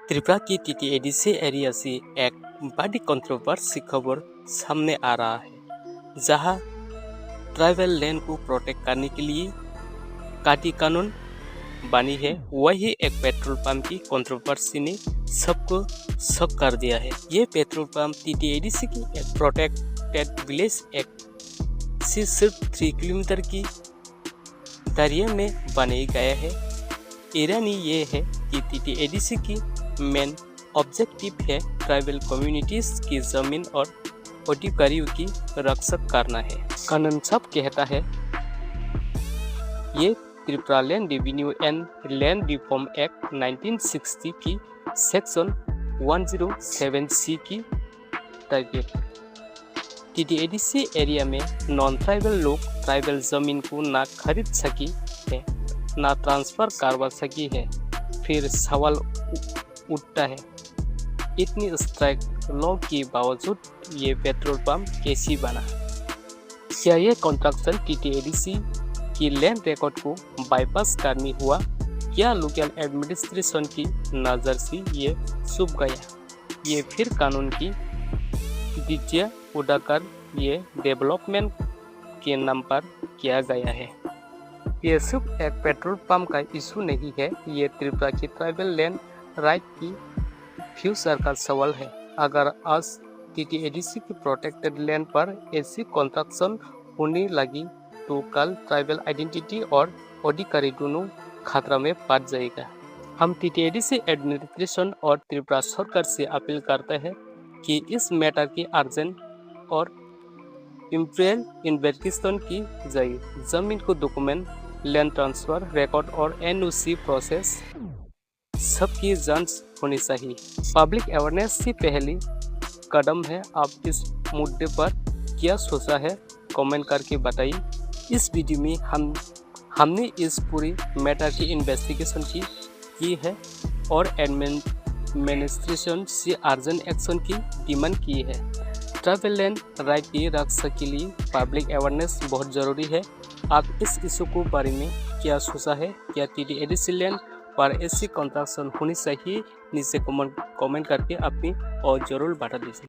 त्रिपुरा की TTADC area से एक बड़ी कंट्रोवर्सी खबर सामने आ रहा है, जहां ट्राइबल लैंड को प्रोटेक्ट करने के लिए काटी कानून बनी है। वही एक पेट्रोल पंप की कंट्रोवर्सी ने सबको शॉक कर दिया है। ये पेट्रोल पंप टीटीएडीसी की एक प्रोटेक्टेड विलेज एक से सिर्फ 3 किलोमीटर की दायरे में बनाया गया है। ईरानी ये है कि टीटीएडीसी की मेन ऑब्जेक्टिव है ट्राइबल कम्युनिटीज की जमीन और अधिकारियों की रक्षा करना है। कानून सब कहता है ये Tripura land revenue and land reform act 1960 की सेक्शन 107C की टारगेट टीटीएडीसी एरिया में नॉन ट्राइबल लोग ट्राइबल जमीन को ना खरीद सकी है ना ट्रांसफर करवा सकी है। फिर सवाल उठता है, इतनी स्ट्रिक्ट लॉ के बावजूद ये पेट्रोल पंप कैसे बना? क्या ये कंस्ट्रक्शन टीटीएडीसी की लैंड रिकॉर्ड को बाईपास करनी हुआ? क्या लोकल एडमिनिस्ट्रेशन की नज़र से ये छुप गया? ये फिर कानून की धज्जियां उड़ाकर ये डेवलपमेंट के नाम पर किया गया है? ये सिर्फ एक पेट्रोल पंप का इशू नहीं है, ये त्रिपुरा की ट्राइबल लैंड राइट की फ्यूचर का सवाल है। अगर आज टीटीएडीसी की प्रोटेक्टेड लैंड पर ऐसी कंस्ट्रक्शन होने लगी तो कल ट्राइबल आइडेंटिटी और अधिकारी दोनों खतरा में पड़ जाएगा। हम टीटीएडीसी एडमिनिस्ट्रेशन और त्रिपुरा सरकार से अपील करते हैं कि इस मैटर की अर्जेंट और इम्पीरियल इन्वेस्टिगेशन की जाए। जमीन को डॉक्यूमेंट, लैंड ट्रांसफर रिकॉर्ड और एनओसी प्रोसेस सबकी जांच होनी चाहिए। पब्लिक अवेयरनेस से पहली कदम है। आप इस मुद्दे पर क्या सोचा है, कमेंट करके बताइए। इस वीडियो में हमने इस पूरी मैटर की इन्वेस्टिगेशन की है और एडमिनिस्ट्रेशन से अर्जेंट एक्शन की डिमांड की है। ट्राइबल लैंड राइट की रक्षा के लिए पब्लिक अवेयरनेस बहुत ज़रूरी है। आप इस इशू को बारे में क्या सोचा है? क्या टीटीएडीसी लैंड पर ऐसी कंस्ट्रक्शन होनी चाहिए? नीचे कमेंट करके अपनी और ज़रूर बता दीजिए।